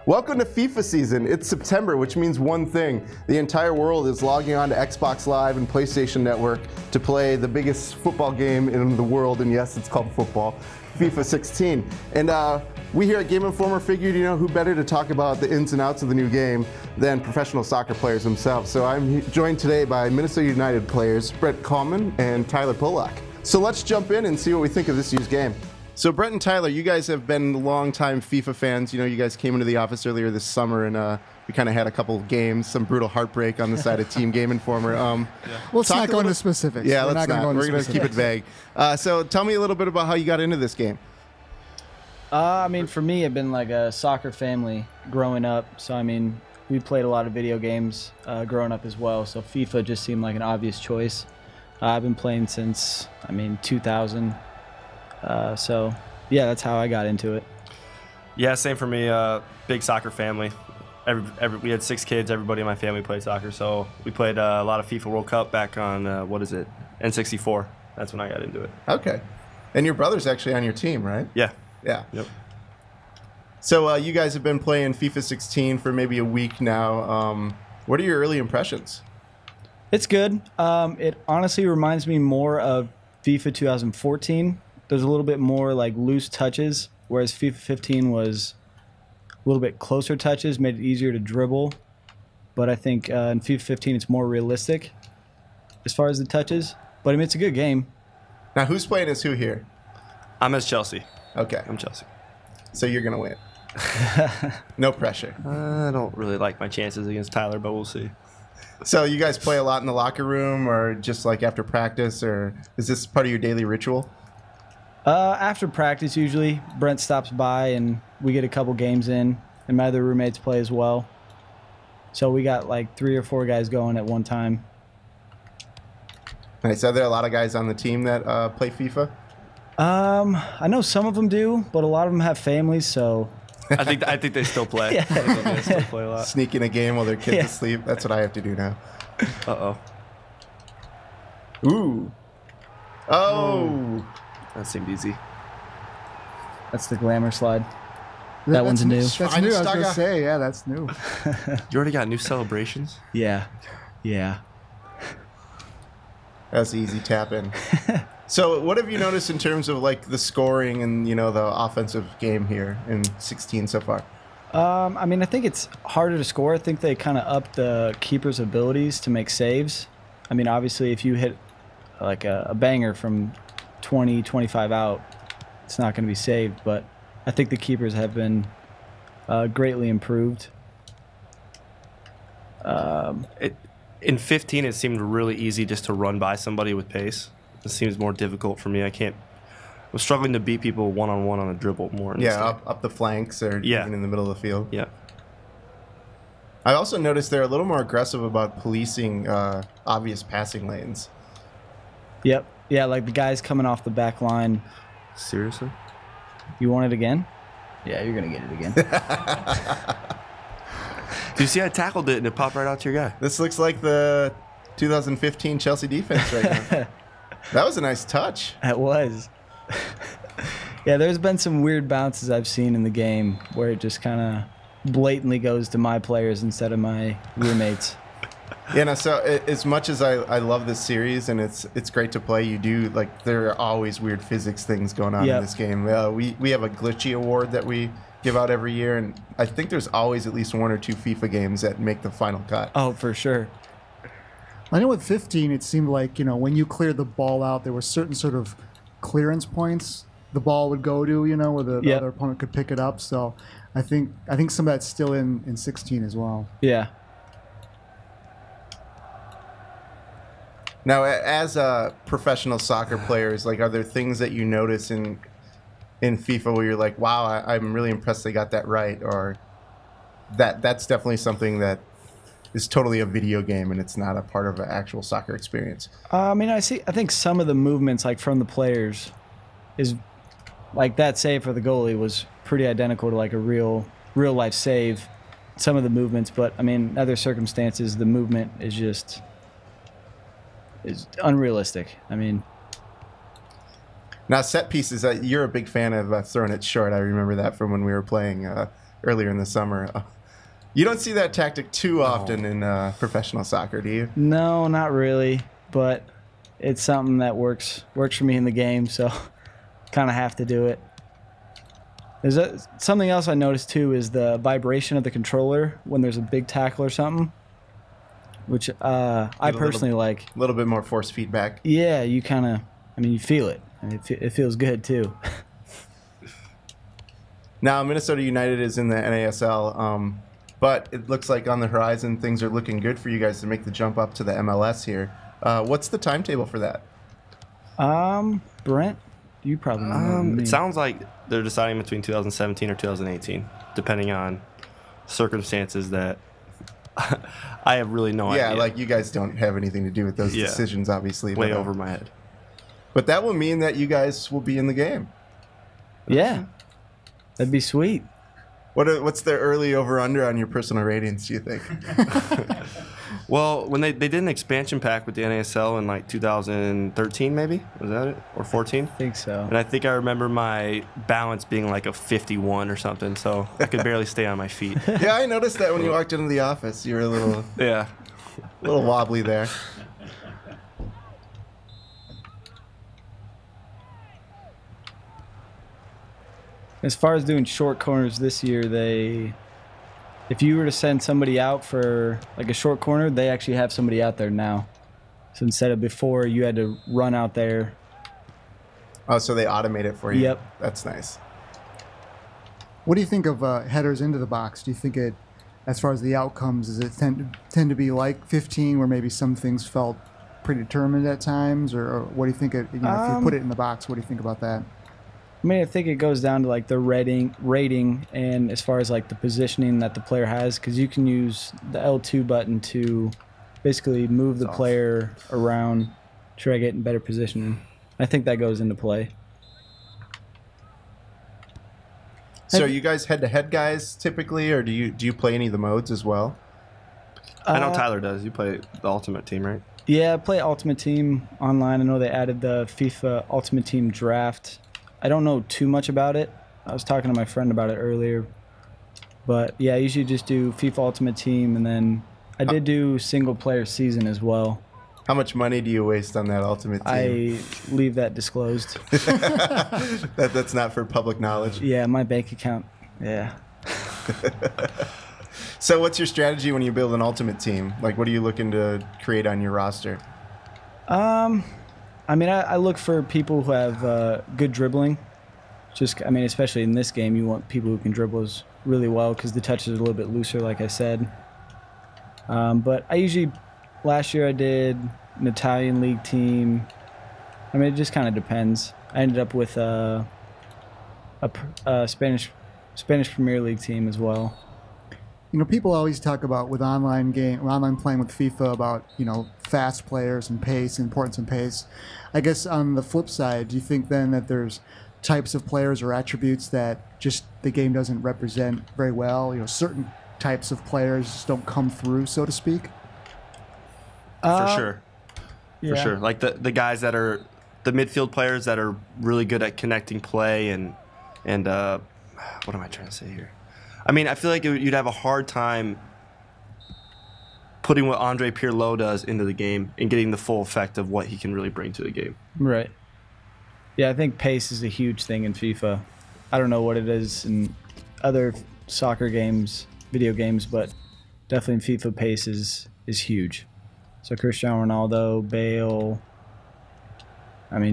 Welcome to FIFA season. It's September, which means one thing. The entire world is logging on to Xbox Live and PlayStation Network to play the biggest football game in the world, and yes, it's called football, FIFA 16. And we here at Game Informer figured, you know, who better to talk about the ins and outs of the new game than professional soccer players themselves. So I'm joined today by Minnesota United players Brett Coleman and Tyler Polak. So let's jump in and see what we think of this year's game. So Brett and Tyler, you guys have been longtime FIFA fans. You know, you guys came into the office earlier this summer, and we kind of had a couple of games, some brutal heartbreak on the side of Team Game Informer. Well, let's not go into specifics. Yeah, let's not. We're going to keep it vague. So tell me a little bit about how you got into this game. I mean, for me, I've been like a soccer family growing up. So, I mean, we played a lot of video games growing up as well. So FIFA just seemed like an obvious choice. I've been playing since, 2000. So, yeah, that's how I got into it. Yeah, same for me. Big soccer family. We had 6 kids. Everybody in my family played soccer. So we played a lot of FIFA World Cup back on, N64. That's when I got into it. Okay. And your brother's actually on your team, right? Yeah. Yeah. Yep. So you guys have been playing FIFA 16 for maybe a week now. What are your early impressions? It's good. It honestly reminds me more of FIFA 2014. There's a little bit more like loose touches, whereas FIFA 15 was a little bit closer touches, made it easier to dribble. But I think in FIFA 15 it's more realistic as far as the touches. But I mean, it's a good game. Now, who's playing as who here? I'm as Chelsea. Okay. I'm Chelsea. So you're going to win. No pressure. I don't really like my chances against Tyler, but we'll see. So you guys play a lot in the locker room or just like after practice, or is this part of your daily ritual? After practice, usually, Brent stops by and we get a couple games in, and my other roommates play as well. So we got like 3 or 4 guys going at one time. Nice. Are there a lot of guys on the team that play FIFA? I know some of them do, but a lot of them have families, so... I think they still play. Yeah. I think they still play a lot. Sneak in a game while their kids asleep. That's what I have to do now. Uh-oh. Ooh. Oh. That seemed easy. That's the glamour slide. That one's new. That's new. I was going to say, yeah, that's new. You already got new celebrations? Yeah. Yeah. That's easy tap in. So what have you noticed in terms of like the scoring and, you know, the offensive game here in 16 so far? I mean, I think it's harder to score. I think they kind of upped the keeper's abilities to make saves. I mean, obviously, if you hit like a banger from 20, 25 out, it's not going to be saved. But I think the keepers have been greatly improved. In 15, it seemed really easy just to run by somebody with pace. It seems more difficult for me. I'm struggling to beat people one-on-one on a dribble more. Yeah, up the flanks or even in the middle of the field. Yeah. I also noticed they're a little more aggressive about policing obvious passing lanes. Yep. Yeah, like the guys coming off the back line. Seriously? You want it again? Yeah, you're going to get it again. Do you see I tackled it and it popped right out to your guy? This looks like the 2015 Chelsea defense right now. That was a nice touch. It was. Yeah, there's been some weird bounces I've seen in the game where it just kind of blatantly goes to my players instead of my roommates. Yeah, no, so as much as I love this series and it's great to play, you do, like, there are always weird physics things going on in this game. We have a glitchy award that we give out every year, and I think there's always at least 1 or 2 FIFA games that make the final cut. Oh, for sure. I know with 15, it seemed like, you know, when you cleared the ball out, there were certain sort of clearance points the ball would go to, you know, where the other opponent could pick it up. So I think some of that's still in 16 as well. Yeah. Now, as professional soccer players, like, are there things that you notice in FIFA where you're like, wow, I'm really impressed they got that right, or that's definitely something that is totally a video game and it's not a part of an actual soccer experience? I mean, I think some of the movements, like from the players, is like that save for the goalie was pretty identical to like a real life save. Some of the movements, but I mean, in other circumstances, the movement is unrealistic. I mean, now set pieces. You're a big fan of throwing it short. I remember that from when we were playing earlier in the summer. You don't see that tactic too often in professional soccer, do you? No, not really, but it's something that works for me in the game, so kind of have to do it. There's something else I noticed too is the vibration of the controller when there's a big tackle or something, which I personally like. A little bit more force feedback. Yeah, you kind of, you feel it, and it feels good too. Now, Minnesota United is in the NASL, but it looks like on the horizon things are looking good for you guys to make the jump up to the MLS here. What's the timetable for that? Brent, you probably know more than me. It sounds like they're deciding between 2017 or 2018, depending on circumstances that I have really no idea. Yeah, like you guys don't have anything to do with those decisions, obviously. Way over my head. But that will mean that you guys will be in the game. Yeah, that'd be sweet. What's the early over-under on your personal ratings, do you think? Well, when they did an expansion pack with the NASL in like 2013, maybe? Was that it? Or 14? I think so. And I think I remember my balance being like a 51 or something, so I could barely stay on my feet. Yeah, I noticed that when you walked into the office. You were a little, Yeah. a little wobbly there. As far as doing short corners this year, if you were to send somebody out for like a short corner, they actually have somebody out there now. So instead of before, you had to run out there. Oh, so they automate it for you? Yep. That's nice. What do you think of headers into the box? Do you think it, as far as the outcomes, does it tend to be like 15, where maybe some things felt predetermined at times, or what do you think? If you put it in the box, what do you think about that? I think it goes down to like the rating and as far as like the positioning that the player has, because you can use the L2 button to basically move the player around, try to get in better positioning. I think that goes into play. So are you guys head-to-head guys typically, or do you play any of the modes as well? I know Tyler does. You play the Ultimate Team, right? Yeah, I play Ultimate Team online. I know they added the FIFA Ultimate Team Draft. I don't know too much about it. I was talking to my friend about it earlier. But yeah, I usually just do FIFA Ultimate Team, and then I did do single player season as well. How much money do you waste on that Ultimate Team? I leave that disclosed. That's not for public knowledge. Yeah, my bank account. Yeah. So what's your strategy when you build an Ultimate Team? Like, what are you looking to create on your roster? I look for people who have good dribbling. Especially in this game, you want people who can dribble really well because the touch is a little bit looser, like I said. But last year I did an Italian league team. It just kind of depends. I ended up with a Spanish Premier League team as well. People always talk about with online playing with FIFA about, fast players and pace, importance and pace. I guess on the flip side, do you think then that there's types of players or attributes that just the game doesn't represent very well? Certain types of players just don't come through, so to speak? For sure. Yeah. For sure. Like the guys that are the midfield players that are really good at connecting play and what am I trying to say here? I feel like you'd have a hard time putting what Andre Pirlo does into the game and getting the full effect of what he can really bring to the game. Right. Yeah, I think pace is a huge thing in FIFA. I don't know what it is in other soccer games, video games, but definitely in FIFA, pace is huge. So Cristiano Ronaldo, Bale,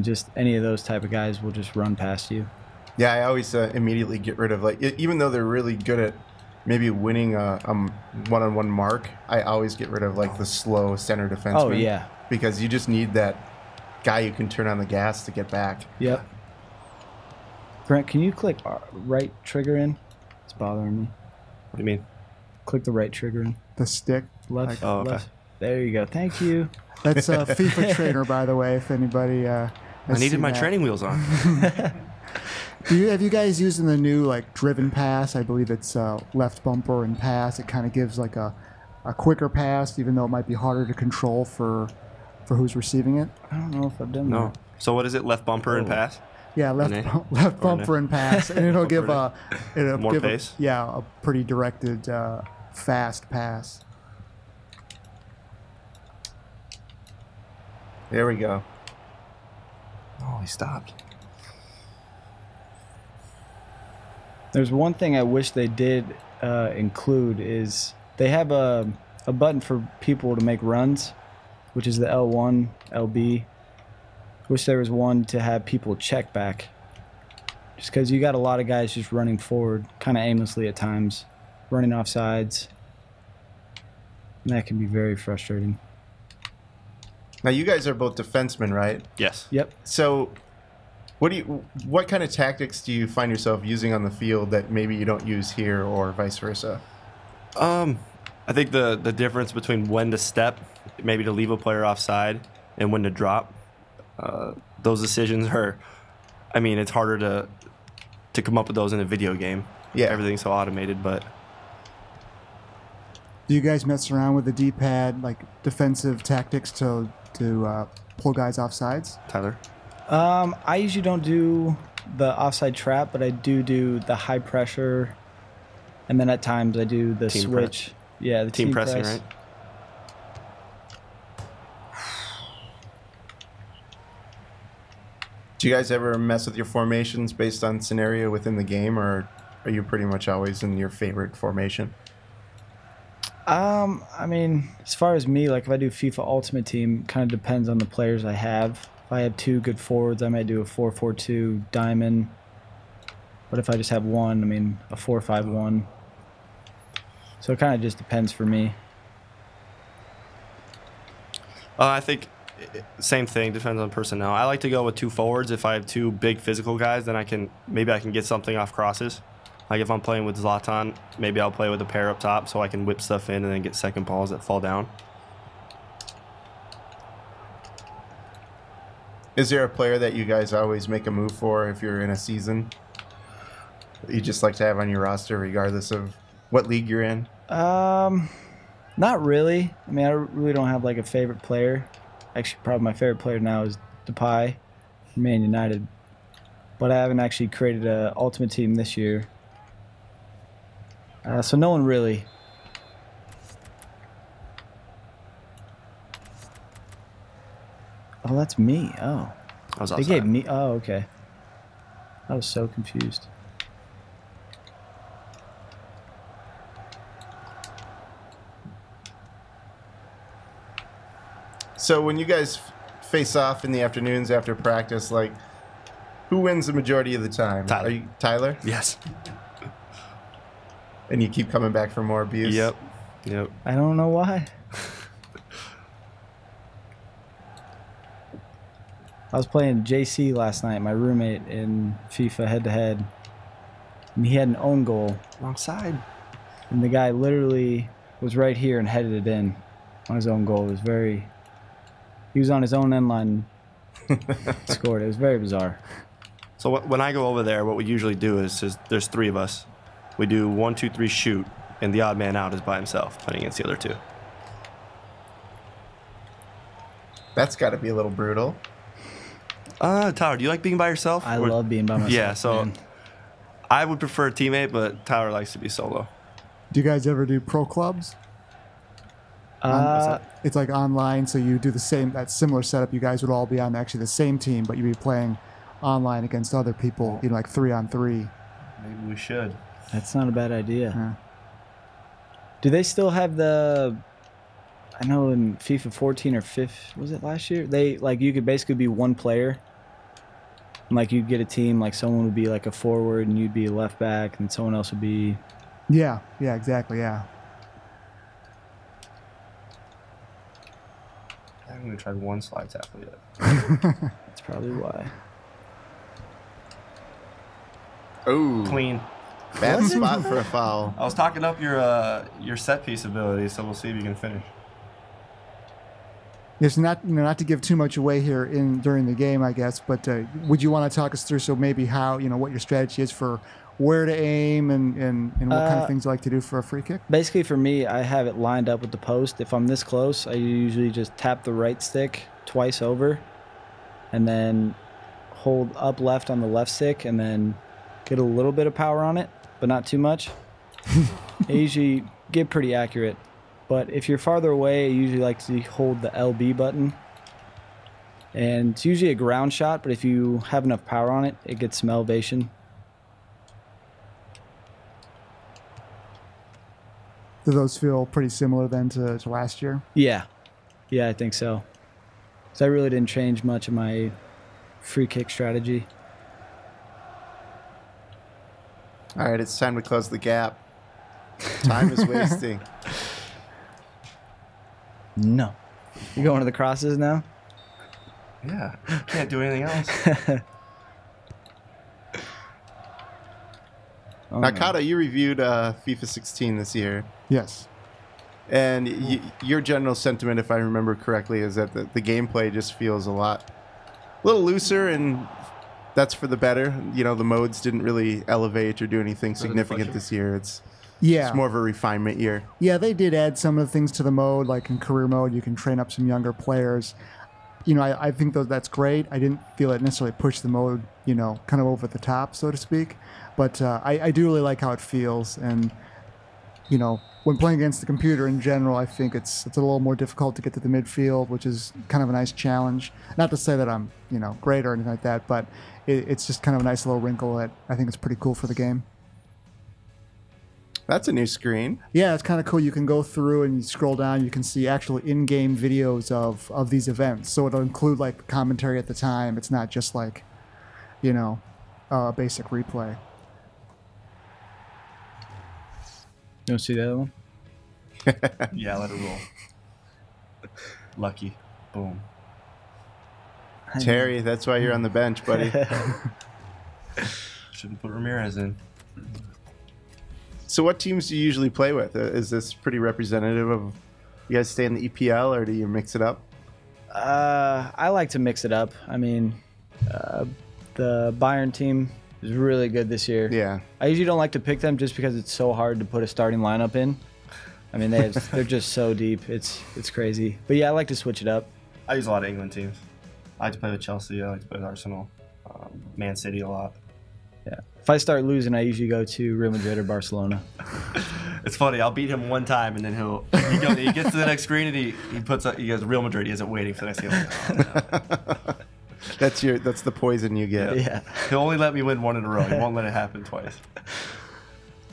just any of those type of guys will just run past you. Yeah, I always immediately get rid of, even though they're really good at maybe winning a one-on-one mark, I always get rid of, the slow center defenseman. Oh, yeah. Because you just need that guy who can turn on the gas to get back. Yep. Brent, can you click right trigger in? It's bothering me. What do you mean? Click the right trigger in. The stick. Left. Okay. Left. There you go. Thank you. That's a FIFA trainer, by the way, if anybody I needed my training wheels on. Have you guys used the new driven pass? I believe it's left bumper and pass. It kind of gives a quicker pass, even though it might be harder to control for who's receiving it. I don't know if I've done No. that. So what is it? Left bumper and pass? Yeah, left bumper and pass, and it'll give more pace. A pretty directed, fast pass. There we go. Oh, he stopped. There's one thing I wish they did include is they have a button for people to make runs, which is the L1, LB. Wish there was one to have people check back. Just because you got a lot of guys just running forward, kind of aimlessly at times, running off sides. And that can be very frustrating. Now, you guys are both defensemen, right? Yes. Yep. So what kind of tactics do you find yourself using on the field that maybe you don't use here or vice versa? I think the difference between when to step, maybe to leave a player offside, and when to drop, those decisions are, I mean, it's harder to come up with those in a video game. Yeah. Everything's so automated, but. Do you guys mess around with the D-pad, like defensive tactics to pull guys off sides? Tyler? I usually don't do the offside trap, but I do the high pressure, and then at times I do the team switch. Press. Yeah, the team pressing, press. right? Do you guys ever mess with your formations based on scenario within the game, or are you pretty much always in your favorite formation? I mean, as far as me, like if I do FIFA Ultimate Team, kind of depends on the players I have. If I have two good forwards, I might do a 4-4-2 diamond. But if I just have one, I mean, a 4-5-1. So it kind of just depends for me. I think same thing, depends on personnel. I like to go with two forwards. If I have two big physical guys, then maybe I can get something off crosses. Like if I'm playing with Zlatan, maybe I'll play with a pair up top so I can whip stuff in and then get second balls that fall down. Is there a player that you guys always make a move for if you're in a season that you just like to have on your roster regardless of what league you're in? Not really. I mean, I really don't have like a favorite player. Actually, probably my favorite player now is Depay from Man United. But I haven't actually created an Ultimate Team this year. So no one really. Oh, that's me. Oh. I was They outside. gave me. Oh, okay. I was so confused. So when you guys face off in the afternoons after practice, like, who wins the majority of the time? Tyler. Are you Tyler? Yes. And you keep coming back for more abuse? Yep. I don't know why. I was playing JC last night, my roommate, in FIFA head-to-head. And he had an own goal. Wrong side. And the guy literally was right here and headed it in on his own goal. It was very... He was on his own end line, scored. It was very bizarre. So when I go over there, what we usually do is there's three of us. We do 1, 2, 3 shoot, and the odd man out is by himself playing against the other two. That's got to be a little brutal. Tyler, do you like being by yourself? I love being by myself. Yeah, so man. I would prefer a teammate, but Tyler likes to be solo. Do you guys ever do pro clubs? It's like online, so you do that similar setup. You guys would all be on actually the same team, but you'd be playing online against other people, like 3-on-3. Maybe we should. That's not a bad idea. Yeah. Do they still have the... I know in FIFA 14 or 15, was it last year? They you could basically be one player. And like you'd get a team, like someone would be like a forward and you'd be a left back and someone else would be... Yeah, exactly, yeah. I haven't even tried one slide tackle yet. That's probably why. Oh, Clean. bad spot for a foul. I was talking up your set piece ability, so we'll see if you can finish. Yes, not to give too much away here during the game, I guess, but would you want to talk us through maybe how what your strategy is for where to aim and what kind of things you like to do for a free kick? Basically, for me, I have it lined up with the post. If I'm this close, I usually just tap the right stick twice over, and then hold up left on the left stick and then get a little bit of power on it, but not too much. I usually get pretty accurate. But if you're farther away, I usually like to hold the LB button. And it's usually a ground shot, but if you have enough power on it, it gets some elevation. Do those feel pretty similar then to last year? Yeah. Yeah, I think so. So I really didn't change much of my free kick strategy. All right, it's time to close the gap. Time is wasting. No. You going to the crosses now? Yeah, can't do anything else. Oh, Now, no. Kato, you reviewed FIFA 16 this year. Yes. And your general sentiment, if I remember correctly, is that the gameplay just feels a little looser, and that's for the better. You know, the modes didn't really elevate or do anything significant this year. It's more of a refinement year. Yeah, they did add some of the things to the mode, like in career mode, you can train up some younger players. You know, I think that's great. I didn't feel it necessarily pushed the mode, you know, kind of over the top, so to speak. But I do really like how it feels, and you know, when playing against the computer in general, I think it's a little more difficult to get to the midfield, which is kind of a nice challenge. Not to say that I'm, you know, great or anything like that, but it's just kind of a nice little wrinkle that I think is pretty cool for the game. That's a new screen. Yeah, it's kind of cool. You can go through and you scroll down, you can see actual in-game videos of these events. So it'll include like commentary at the time. It's not just like, you know, basic replay. You don't see the other one? Yeah, let it roll. Lucky. Boom. Terry, that's why you're on the bench, buddy. Shouldn't put Ramirez in. So what teams do you usually play with? Is this pretty representative of you guys stay in the EPL, or do you mix it up? I like to mix it up. I mean, the Bayern team is really good this year. Yeah. I usually don't like to pick them just because it's so hard to put a starting lineup in. I mean, they're just so deep. It's crazy. But yeah, I like to switch it up. I use a lot of England teams. I like to play with Chelsea. I like to play with Arsenal. Man City a lot. Yeah. If I start losing, I usually go to Real Madrid or Barcelona. It's funny. I'll beat him one time, and then he gets to the next screen and he goes Real Madrid. He isn't waiting for the next game. Oh, no. That's the poison you get. Yeah. He'll only let me win one in a row. He won't let it happen twice.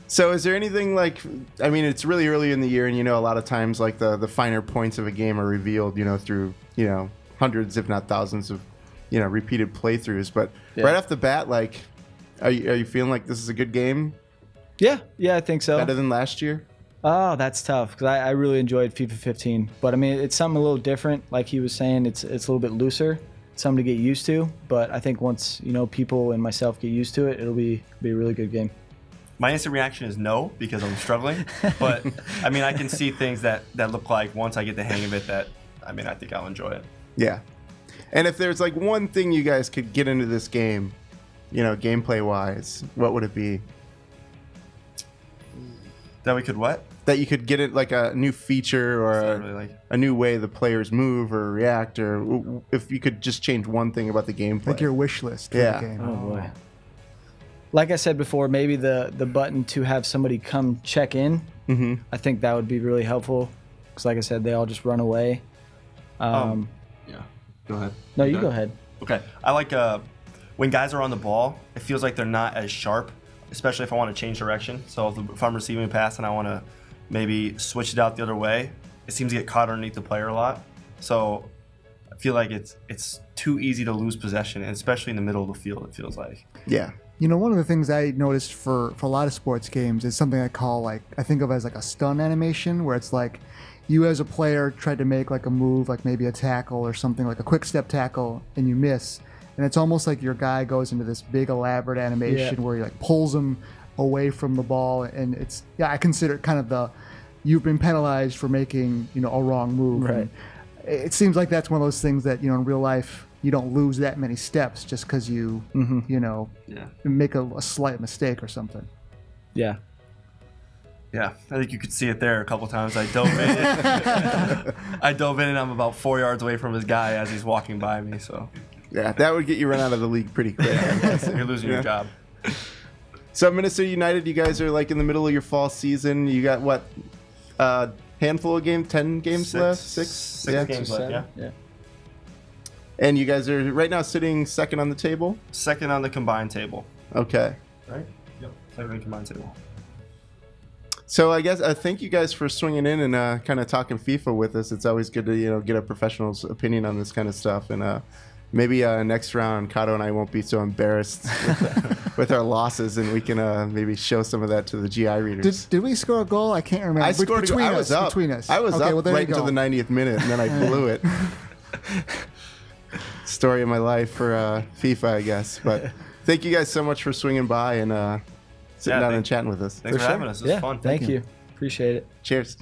So is there anything like, I mean, it's really early in the year, and you know, a lot of times like the finer points of a game are revealed, you know, through, you know, hundreds if not thousands of, you know, repeated playthroughs. But right off the bat, like, are you feeling like this is a good game? Yeah, I think so. Better than last year? Oh, that's tough because I really enjoyed FIFA 15. But I mean, it's something a little different. Like he was saying, it's a little bit looser. It's something to get used to. But I think once, you know, people and myself get used to it, it'll be a really good game. My instant reaction is no, because I'm struggling. But I mean, I can see things that look like once I get the hang of it that, I mean, I think I'll enjoy it. Yeah. And if there's like one thing you guys could get into this game, you know, gameplay wise, what would it be? That we could what? That you could get it like a new feature or Really a new way the players move or react, or if you could just change one thing about the gameplay. Like your wish list for Yeah. the game. Oh boy. Like I said before, maybe the button to have somebody come check in. Mm-hmm. I think that would be really helpful because, like I said, they all just run away. Yeah. Go ahead. No, you go ahead. Okay. I like when guys are on the ball, it feels like they're not as sharp, especially if I want to change direction. So if I'm receiving a pass and I want to maybe switch it out the other way, it seems to get caught underneath the player a lot. So I feel like it's too easy to lose possession, and especially in the middle of the field, it feels like. Yeah. You know, one of the things I noticed for a lot of sports games is something I call I think of as like a stun animation, where it's like you as a player tried to make like a move, like maybe a tackle or something, like a quick step tackle, and you miss. And it's almost like your guy goes into this big elaborate animation where he like pulls him away from the ball. And it's, I consider it kind of you've been penalized for making, you know, a wrong move. Right. And it seems like that's one of those things that, you know, in real life, you don't lose that many steps just because you, you know, make a slight mistake or something. Yeah. Yeah, I think you could see it there a couple times. I dove in. I dove in, and I'm about 4 yards away from his guy as he's walking by me. So Yeah, that would get you run out of the league pretty quick. You're losing your job. So Minnesota United, you guys are like in the middle of your fall season. You got what? Handful of games, 10 games left? Six games left, yeah. And you guys are right now sitting second on the table? Second on the combined table. Okay. Right? Yep. Second on the combined table. So I guess thank you guys for swinging in and kind of talking FIFA with us. It's always good to get a professional's opinion on this kind of stuff. And maybe next round, Kato and I won't be so embarrassed with our losses, and we can maybe show some of that to the GI readers. Did we score a goal? I can't remember. I scored. I was up. Between us. I was okay, up right until the 90th minute, and then I blew it. Story of my life for FIFA, I guess. But thank you guys so much for swinging by and sitting down and chatting with us. Thanks for having us. It was fun. Thank you. Appreciate it. Cheers.